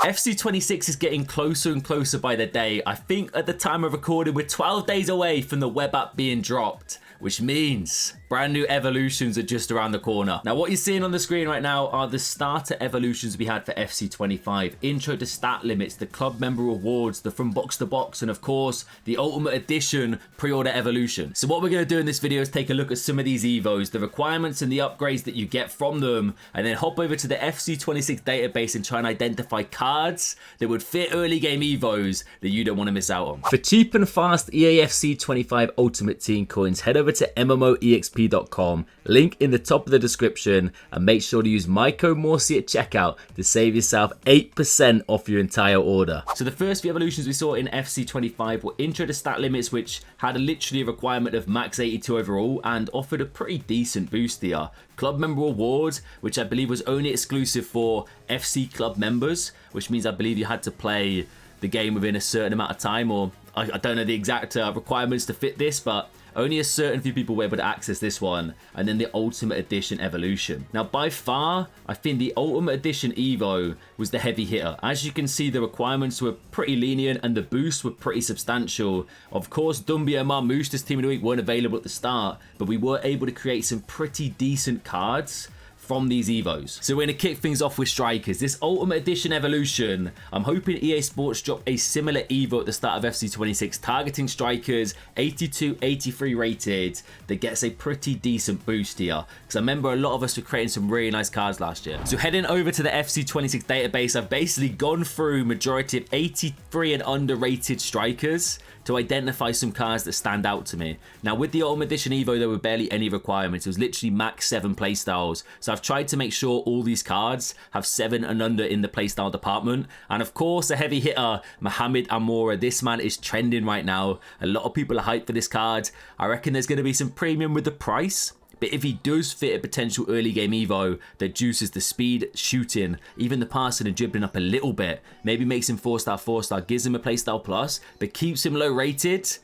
FC26 is getting closer and closer by the day. I think at the time of recording, we're 12 days away from the web app being dropped, which means brand new evolutions are just around the corner. Now, what you're seeing on the screen right now are the starter evolutions we had for FC25. Intro to stat limits, the club member rewards, the from box to box, and of course, the Ultimate Edition pre-order evolution. So what we're going to do in this video is take a look at some of these EVOs, the requirements and the upgrades that you get from them, and then hop over to the FC26 database and try and identify cards that would fit early game EVOs that you don't want to miss out on. For cheap and fast EA FC25 Ultimate Team coins, head over to MMOEXP.com, link in the top of the description, and make sure to use my code Morsey at checkout to save yourself 8% off your entire order. So the first few evolutions we saw in FC25 were intro to stat limits, which had literally a requirement of max 82 overall and offered a pretty decent boost here. Club member rewards, which I believe was only exclusive for FC club members, which means I believe you had to play the game within a certain amount of time, or I don't know the exact requirements to fit this, but only a certain few people were able to access this one. And then the Ultimate Edition evolution. Now, by far, I think the Ultimate Edition Evo was the heavy hitter. As you can see, the requirements were pretty lenient and the boosts were pretty substantial. Of course, Dumbia and Marmoush's Team of the Week weren't available at the start, but we were able to create some pretty decent cards from these EVOs. So we're going to kick things off with strikers. This Ultimate Edition evolution, I'm hoping EA Sports drop a similar EVO at the start of FC26, targeting strikers, 82, 83 rated, that gets a pretty decent boost here. Because I remember a lot of us were creating some really nice cards last year. So heading over to the FC26 database, I've basically gone through majority of 83 and underrated strikers to identify some cards that stand out to me. Now, with the Ultimate Edition Evo, there were barely any requirements. It was literally max 7 playstyles. So I've tried to make sure all these cards have 7 and under in the playstyle department. And of course, a heavy hitter, Mohamed Amora. This man is trending right now. A lot of people are hyped for this card. I reckon there's going to be some premium with the price. But if he does fit a potential early game Evo that juices the speed, shooting, even the passing and dribbling up a little bit, maybe makes him 4-star, 4-star, gives him a playstyle plus, but keeps him low rated,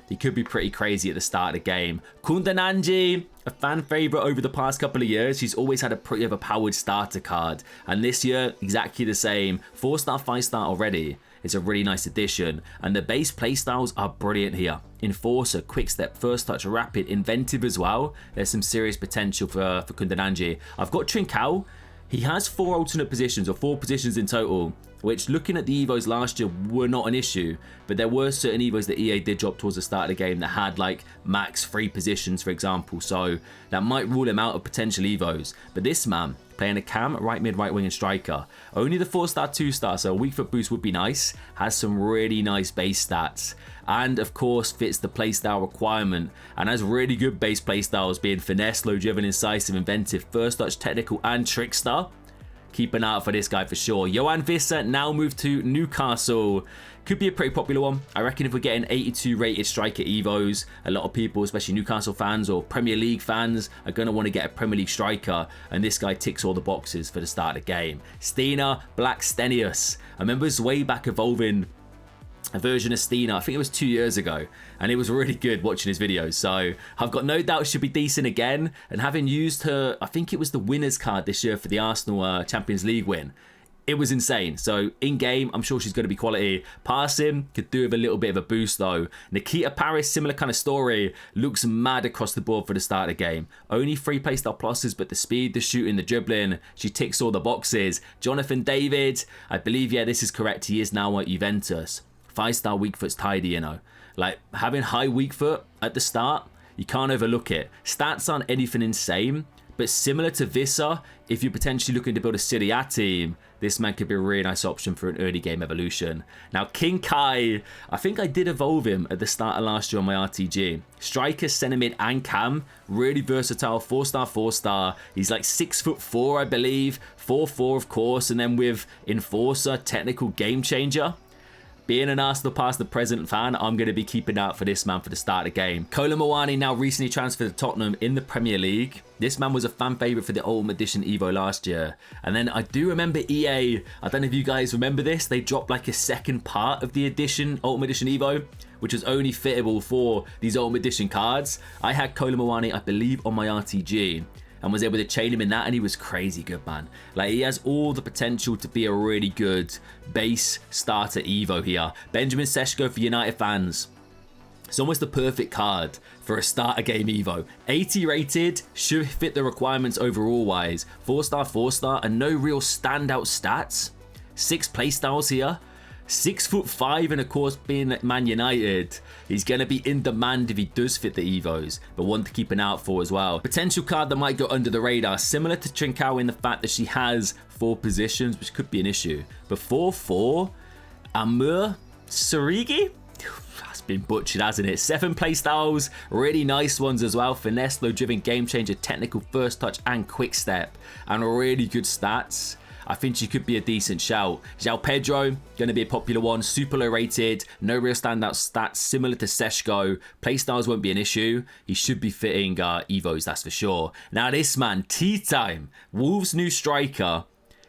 he could be pretty crazy at the start of the game. Kundananji, a fan favorite over the past couple of years. She's always had a pretty overpowered starter card. And this year, exactly the same. 4-star, 5-star already. It's a really nice addition. And the base playstyles are brilliant here. Enforcer, Quick Step, First Touch, Rapid, Inventive as well. There's some serious potential for Kundananji. I've got Trincao. He has 4 alternate positions, or 4 positions in total, which looking at the EVOs last year were not an issue, but there were certain EVOs that EA did drop towards the start of the game that had like max 3 positions, for example, so that might rule him out of potential EVOs. But this man, playing a cam, right mid, right wing and striker, only the 4-star, 2-star, so a weak foot boost would be nice, has some really nice base stats, and of course fits the playstyle requirement, and has really good base playstyles being finesse, low driven, incisive, inventive, first touch, technical and trickster. Keep an eye out for this guy for sure. Johan Visser now moved to Newcastle. Could be a pretty popular one. I reckon if we're getting 82 rated striker EVOs, a lot of people, especially Newcastle fans or Premier League fans, are going to want to get a Premier League striker. And this guy ticks all the boxes for the start of the game. Stina Blackstenius. I remember us way back evolving a version of Stina, I think it was 2 years ago, and it was really good watching his videos, so I've got no doubt she'll be decent again. And having used her, I think it was the winner's card this year for the Arsenal Champions League win, it was insane. So in game, I'm sure she's going to be quality. Passing could do with a little bit of a boost though. Nikita Paris, similar kind of story, looks mad across the board for the start of the game. Only 3 playstyle pluses, but the speed, the shooting, the dribbling, she ticks all the boxes. Jonathan David, I believe, yeah, this is correct, he is now at Juventus. 5-star weak foot's tidy, you know. Like, having high weak foot at the start, you can't overlook it. Stats aren't anything insane, but similar to Visser, if you're potentially looking to build a Serie A team, this man could be a really nice option for an early game evolution. Now, King Kai, I think I did evolve him at the start of last year on my RTG. Striker, centre mid and cam, really versatile, 4-star, 4-star. He's like 6'4", I believe, 4'4", of course, and then with Enforcer, technical game changer. Being an Arsenal past the present fan, I'm going to be keeping out for this man for the start of the game. Kolo Muani now recently transferred to Tottenham in the Premier League. This man was a fan favourite for the Ultimate Edition Evo last year. And then I do remember EA, I don't know if you guys remember this, they dropped like a second part of the Ultimate Edition Evo, which was only fittable for these Ultimate Edition cards. I had Kolo Muani, I believe, on my RTG. and was able to chain him in that, and he was crazy good, man. Like, he has all the potential to be a really good base starter Evo here. Benjamin Sesko for United fans. It's almost the perfect card for a starter game Evo. 80 rated, should fit the requirements overall wise. 4-star, 4-star, and no real standout stats. 6 playstyles here. 6'5", and of course being at Man United, he's going to be in demand if he does fit the Evos, but one to keep an eye out for as well. Potential card that might go under the radar, similar to Trincao in the fact that she has 4 positions, which could be an issue. But 4-4, Amur Sarigi? That's been butchered, hasn't it? 7 playstyles, really nice ones as well. Finesse, low-driven, game changer, technical, first touch, and quick step, and really good stats. I think she could be a decent shout. João Pedro, going to be a popular one. Super low rated, no real standout stats, similar to Sesko. Playstyles won't be an issue. He should be fitting Evos, that's for sure. Now this man, tea time. Wolves' new striker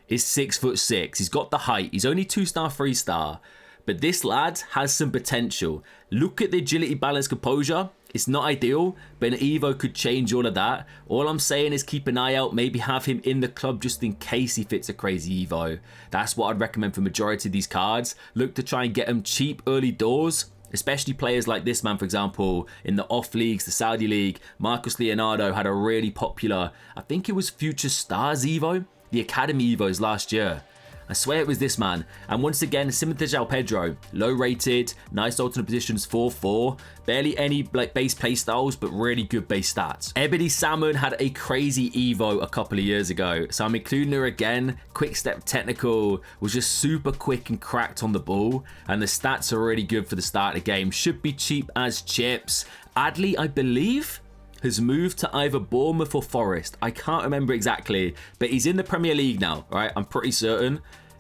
is 6'6". He's got the height. He's only 2-star, 3-star. But this lad has some potential. Look at the agility, balance, composure. It's not ideal, but an Evo could change all of that. All I'm saying is keep an eye out. Maybe have him in the club just in case he fits a crazy Evo. That's what I'd recommend for majority of these cards. Look to try and get them cheap early doors. Especially players like this man, for example, in the off leagues, the Saudi League. Marcus Leonardo had a really popular, I think it was Future Stars Evo, the Academy Evos last year. I swear it was this man. And once again, similar to João Pedro, low rated, nice alternate positions, 4-4, barely any like base play styles, but really good base stats. Ebony Salmon had a crazy Evo a couple of years ago, so I'm including her again. Quick step, technical, was just super quick and cracked on the ball, and the stats are really good for the start of the game. Should be cheap as chips. Adley, I believe, has moved to either Bournemouth or Forest. I can't remember exactly, but he's in the Premier League now, right? I'm pretty certain.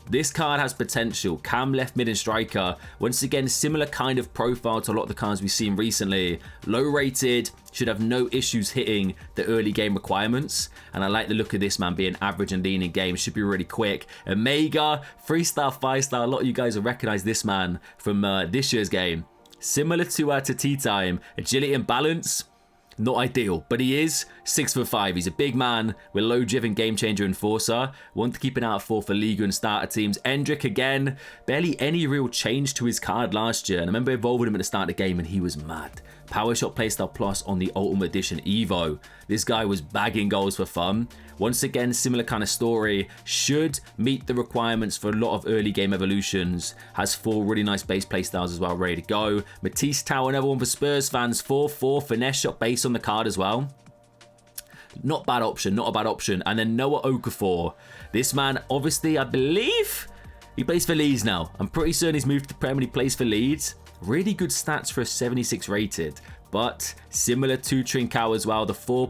This card has potential. Cam, left mid and striker. Once again, similar kind of profile to a lot of the cards we've seen recently. Low rated, should have no issues hitting the early game requirements. And I like the look of this man being average and lean in game. Should be really quick. Omega, 3-star, 5-star. A lot of you guys will recognize this man from this year's game. Similar to Tea Time. Agility and balance. Not ideal, but he is 6'5". He's a big man with low-driven game changer enforcer. One to keep an eye out for Liga and starter teams. Endrick again, barely any real change to his card last year. And I remember evolving him at the start of the game and he was mad. Power Shot Playstyle Plus on the Ultimate Edition Evo. This guy was bagging goals for fun. Once again, similar kind of story. Should meet the requirements for a lot of early game evolutions. Has 4 really nice base playstyles as well, ready to go. Matisse Tower, another one for Spurs fans. 4-4, finesse shot base on the card as well. Not bad option, not a bad option. And then Noah Okafor. This man, obviously, I believe he plays for Leeds now. I'm pretty certain he's moved to the Premier League, plays for Leeds. Really good stats for a 76 rated, but similar to Trincao as well, the 4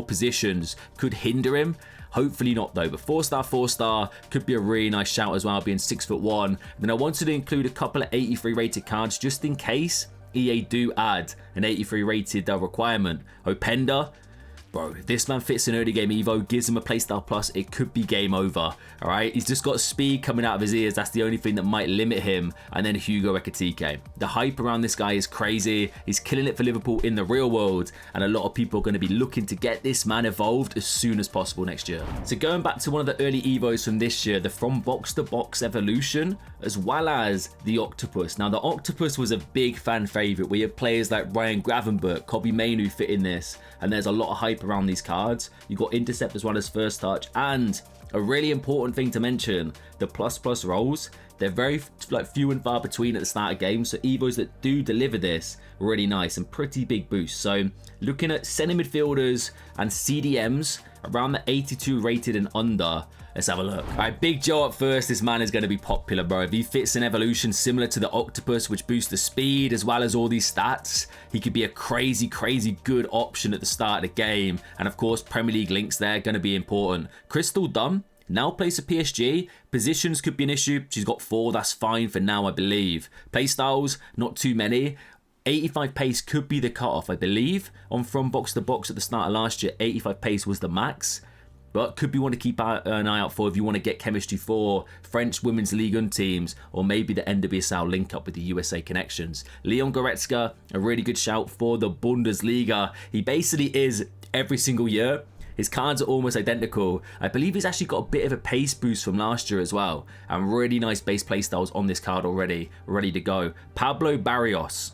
positions could hinder him. Hopefully not though, but 4-star, 4-star could be a really nice shout as well, being 6'1". Then I wanted to include a couple of 83 rated cards just in case EA do add an 83 rated requirement. Openda. Bro, if this man fits an early game Evo, gives him a playstyle plus, it could be game over. All right, he's just got speed coming out of his ears. That's the only thing that might limit him. And then Hugo Ekitike. The hype around this guy is crazy. He's killing it for Liverpool in the real world. And a lot of people are going to be looking to get this man evolved as soon as possible next year. So going back to one of the early Evos from this year, the From Box to Box Evolution, as well as the Octopus. Now, the Octopus was a big fan favorite. We have players like Ryan Gravenberch, Kobbie Mainoo fit in this. And there's a lot of hype around these cards. You got intercept as well as first touch, and a really important thing to mention, the plus rolls. They're very few and far between at the start of games, so Evos that do deliver this really nice and pretty big boost. So looking at center midfielders and CDMs around the 82 rated and under. Let's have a look. All right, Big Joe up first. This man is going to be popular, bro. If he fits an evolution similar to the Octopus, which boosts the speed as well as all these stats, he could be a crazy, crazy good option at the start of the game. And of course, Premier League links there, going to be important. Crystal Dunn now plays for PSG. Positions could be an issue. She's got 4. That's fine for now, I believe. Playstyles, not too many. 85 pace could be the cutoff, I believe. On From Box to Box at the start of last year, 85 pace was the max. but could be one to keep an eye out for if you want to get chemistry for French Women's Ligue 1 teams, or maybe the NWSL link up with the USA connections. Leon Goretzka, a really good shout for the Bundesliga. He basically is every single year. His cards are almost identical. I believe he's actually got a bit of a pace boost from last year as well. And really nice base playstyles on this card already, ready to go. Pablo Barrios,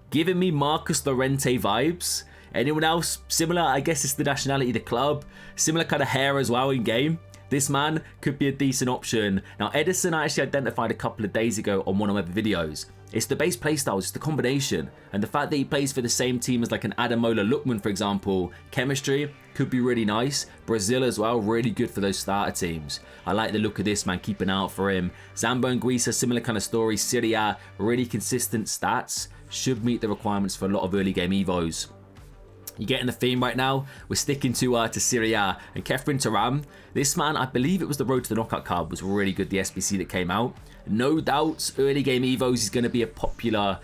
giving me Marcus Llorente vibes. Anyone else similar? I guess it's the nationality of the club. Similar kind of hair as well in game. This man could be a decent option. Now, Edison I actually identified a couple of days ago on one of my videos. It's the base playstyles, it's the combination. And the fact that he plays for the same team as like an Adamola Lookman, for example. Chemistry could be really nice. Brazil as well, really good for those starter teams. I like the look of this man, keep an eye out for him. Zambo and Guisa, similar kind of story. Syria, really consistent stats. Should meet the requirements for a lot of early game EVOs. You're getting the theme right now. We're sticking to Syria and Kefren Turam. This man, I believe it was the Road to the Knockout card, was really good, the SBC that came out. No doubts, early game EVOs is going to be a popular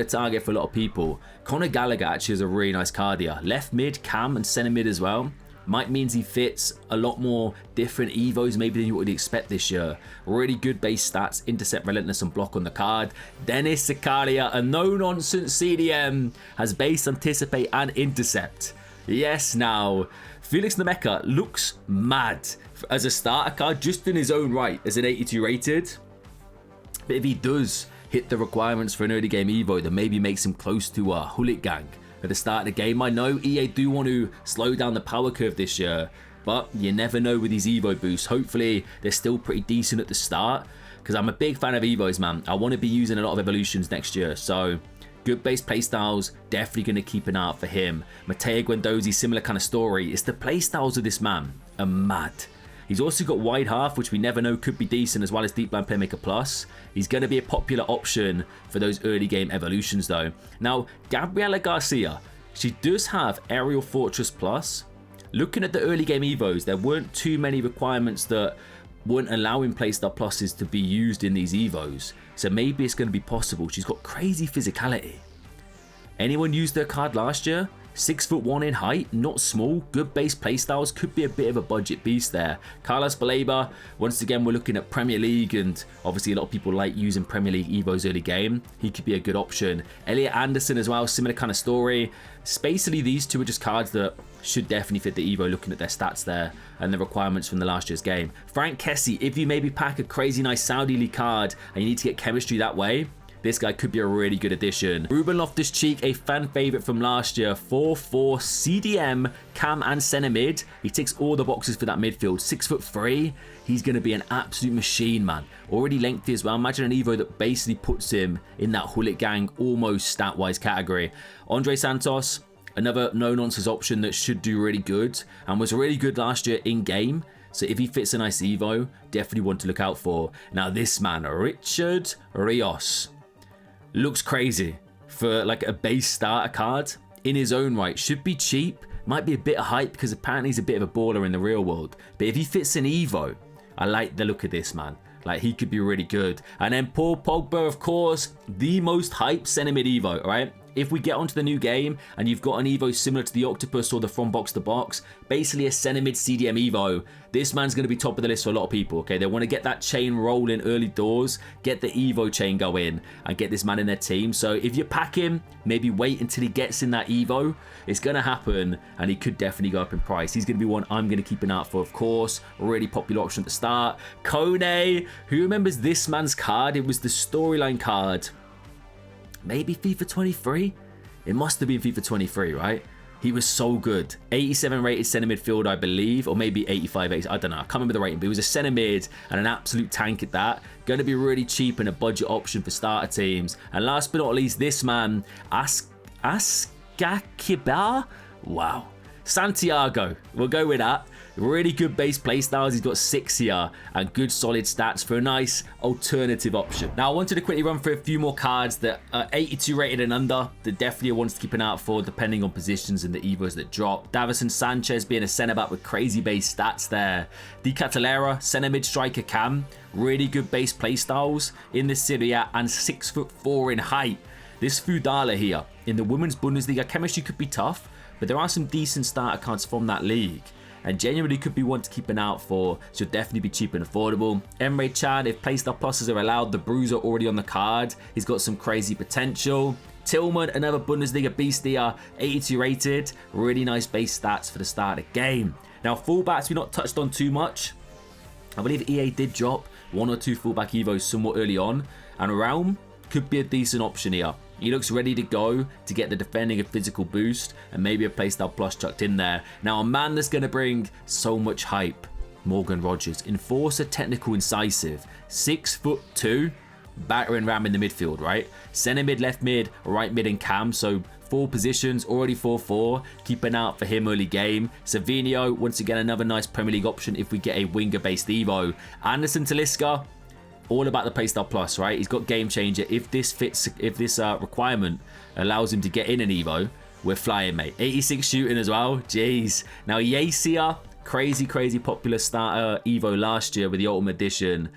target for a lot of people. Conor Gallagher actually is a really nice card here. Left mid, cam, and centre mid as well. Might means he fits a lot more different EVOs maybe than you would expect this year. Really good base stats, intercept, relentless, and block on the card. Dennis Zakaria, a no-nonsense CDM, has base, anticipate, and intercept. Yes, now, Felix Nemeka looks mad as a starter card just in his own right as an 82 rated. But if he does hit the requirements for an early game EVO, then maybe makes him close to a Hulit Gang at the start of the game. I know EA do want to slow down the power curve this year, but you never know with these EVO boosts. Hopefully, they're still pretty decent at the start, because I'm a big fan of EVOs, man. I want to be using a lot of evolutions next year, so good base playstyles, definitely going to keep an eye out for him. Matteo Guendouzi, similar kind of story. It's the playstyles of this man are mad. He's also got wide half, which we never know could be decent, as well as Deep Line Playmaker Plus. He's going to be a popular option for those early game evolutions though. Now, Gabriela Garcia, she does have Aerial Fortress Plus. Looking at the early game EVOs, there weren't too many requirements that weren't allowing playstyle pluses to be used in these EVOs. So maybe it's going to be possible. She's got crazy physicality. Anyone used her card last year? 6'1" in height, not small, good base playstyles, could be a bit of a budget beast there. Carlos Baleba, once again we're looking at Premier League, and obviously a lot of people like using Premier League EVOs early game. He could be a good option. Elliot Anderson as well, similar kind of story. Basically these two are just cards that should definitely fit the EVO, looking at their stats there and the requirements from the last year's game. Frank Kessie, if you maybe pack a crazy nice Saudi League card and you need to get chemistry that way, this guy could be a really good addition. Ruben Loftus-Cheek, a fan favorite from last year. 4'4", CDM, cam and centre mid. He ticks all the boxes for that midfield. 6'3". He's going to be an absolute machine, man. Already lengthy as well. Imagine an EVO that basically puts him in that Hulit Gang almost stat-wise category. Andre Santos, another no-nonsense option that should do really good and was really good last year in-game. So if he fits a nice EVO, definitely one to look out for. Now this man, Richard Rios, looks crazy for like a base starter card in his own right. Should be cheap, might be a bit of hype because apparently he's a bit of a baller in the real world. But if he fits an EVO, I like the look of this man. Like, he could be really good. And then Paul Pogba, of course, the most hyped centre mid EVO, right? If we get onto the new game and you've got an EVO similar to the Octopus or the From Box to Box, basically a centre mid CDM EVO, this man's going to be top of the list for a lot of people, okay? They want to get that chain rolling early doors, get the EVO chain going, and get this man in their team. So if you pack him, maybe wait until he gets in that EVO. It's going to happen, and he could definitely go up in price. He's going to be one I'm going to keep an eye out for, of course. Really popular option at the start. Kone, who remembers this man's card? It was the storyline card. Maybe FIFA 23? It must have been FIFA 23, right? He was so good. 87 rated centre midfield, I believe, or maybe 85, 80, I don't know. I can't remember the rating, but he was a centre mid and an absolute tank at that. Going to be really cheap and a budget option for starter teams. And last but not least, this man, Askakiba? Wow. Santiago, we'll go with that. Really good base playstyles. He's got 6 here and good solid stats for a nice alternative option. Now, I wanted to quickly run through a few more cards that are 82 rated and under that definitely wants to keep an eye out for depending on positions and the EVOs that drop. Davison Sanchez being a centre back with crazy base stats there. Di Catalera, centre mid striker cam. Really good base playstyles in the Syria and 6'4" in height. This Fudala here in the Women's Bundesliga, chemistry could be tough, but there are some decent starter cards from that league. and genuinely could be one to keep an eye out for. Should definitely be cheap and affordable. Emre Can, if playstyle pluses are allowed, the Bruiser already on the card. He's got some crazy potential. Tillman, another Bundesliga beast here, 82 rated. Really nice base stats for the start of the game. Now, fullbacks we've not touched on too much. I believe EA did drop 1 or 2 fullback EVOs somewhat early on, and Realm could be a decent option here. He looks ready to go to get the defending and physical boost, and maybe a playstyle plus chucked in there. Now, a man that's going to bring so much hype, Morgan Rogers. Enforcer, technical, incisive. 6'2", battering ram in the midfield, right? Centre mid, left mid, right mid, and cam. So 4 positions, already 4-4. Keep an eye out for him early game. Savinho, once again, another nice Premier League option if we get a winger-based Evo. Anderson Talisca, all about the playstyle plus, right? He's got game changer. If this fits, if this requirement allows him to get in an Evo, we're flying, mate. 86 shooting as well. Jeez. Now, Yacia, crazy popular starter Evo last year with the Ultimate Edition.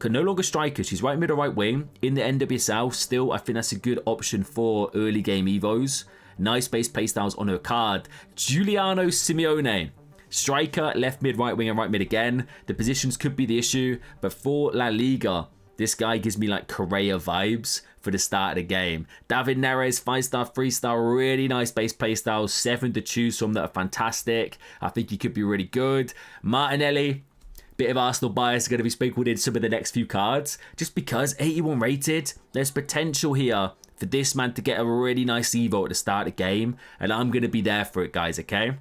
No longer striker. She's right mid or right wing. In the NWSL, still, I think that's a good option for early game Evos. Nice base playstyles on her card. Giuliano Simeone. Striker, left mid, right wing, and right mid again. The positions could be the issue, but for La Liga, this guy gives me like Correa vibes for the start of the game. David Neres, 5-star, 3-star, really nice base playstyles. 7 to choose from that are fantastic. I think he could be really good. Martinelli, bit of Arsenal bias going to be sprinkled in some of the next few cards. Just because 81 rated, there's potential here for this man to get a really nice Evo at the start of the game, and I'm going to be there for it, guys, okay?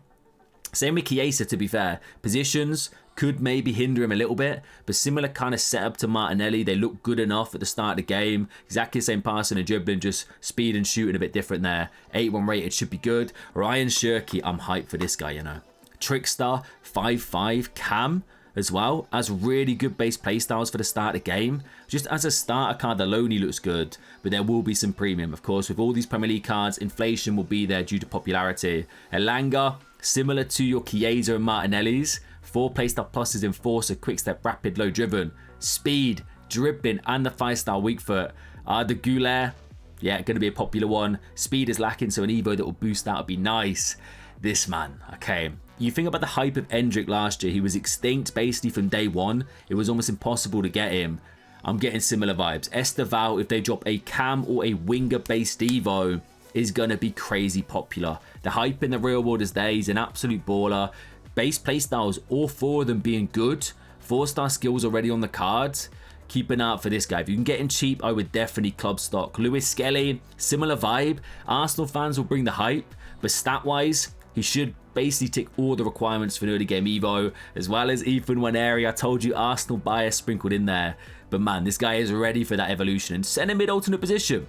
Same with Chiesa, to be fair. Positions could maybe hinder him a little bit, but similar kind of setup to Martinelli. They look good enough at the start of the game. Exactly the same passing and dribbling, just speed and shooting a bit different there. 81 rated should be good. Ryan Shirky, I'm hyped for this guy, you know. Trickstar, 5'5", Cam as well, as really good base playstyles for the start of the game. Just as a starter card alone, he looks good, but there will be some premium. Of course, with all these Premier League cards, inflation will be there due to popularity. Elanga, similar to your Chiesa and Martinelli's, 4 playstyle pluses, Enforcer, quick step, rapid, low driven, speed, dribbling, and the 5-star weak foot. The Goulet, yeah, going to be a popular one. Speed is lacking, so an Evo that will boost that would be nice. This man, okay. You think about the hype of Endrick last year. He was extinct basically from day one. It was almost impossible to get him. I'm getting similar vibes. Esteval, if they drop a cam or a winger-based Evo, is going to be crazy popular. The hype in the real world is there. He's an absolute baller. Base playstyles, all 4 of them being good. 4-star skills already on the cards. Keep an eye out for this guy. If you can get him cheap, I would definitely club stock. Lewis Skelly, similar vibe. Arsenal fans will bring the hype, but stat-wise, he should basically tick all the requirements for an early game Evo, as well as Ethan Waneri. I told you, Arsenal bias sprinkled in there. But man, this guy is ready for that evolution. And centre mid alternate position.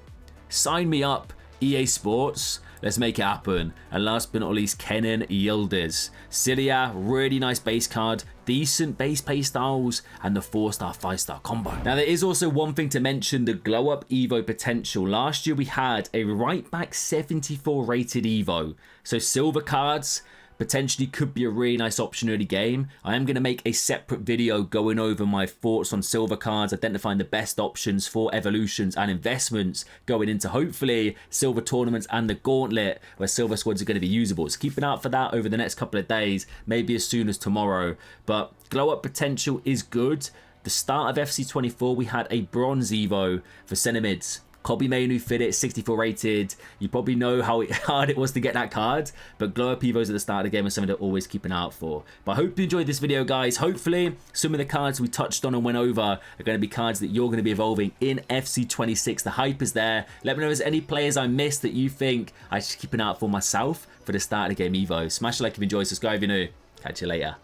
Sign me up, EA Sports. Let's make it happen. And last but not least, Kenan Yildiz. Cilia, really nice base card. Decent base play styles. And the 4-star, 5-star combo. Now, there is also one thing to mention. The glow up Evo potential. Last year, we had a right back 74 rated Evo. So silver cards potentially could be a really nice option early game. I am going to make a separate video going over my thoughts on silver cards, identifying the best options for evolutions and investments going into hopefully silver tournaments and the gauntlet where silver squads are going to be usable. So keep an eye out for that over the next couple of days, maybe as soon as tomorrow. But glow up potential is good. The start of FC24, we had a bronze Evo for centre mids. Kobe Mainu fit it, 64 rated. You probably know how hard it was to get that card, but glow up Evos at the start of the game is something to always keep an eye out for. But I hope you enjoyed this video, guys. Hopefully, some of the cards we touched on and went over are going to be cards that you're going to be evolving in FC26. The hype is there. Let me know if there's any players I missed that you think I should keep an eye out for myself for the start of the game Evo. Smash a like if you enjoyed, subscribe if you're new. Catch you later.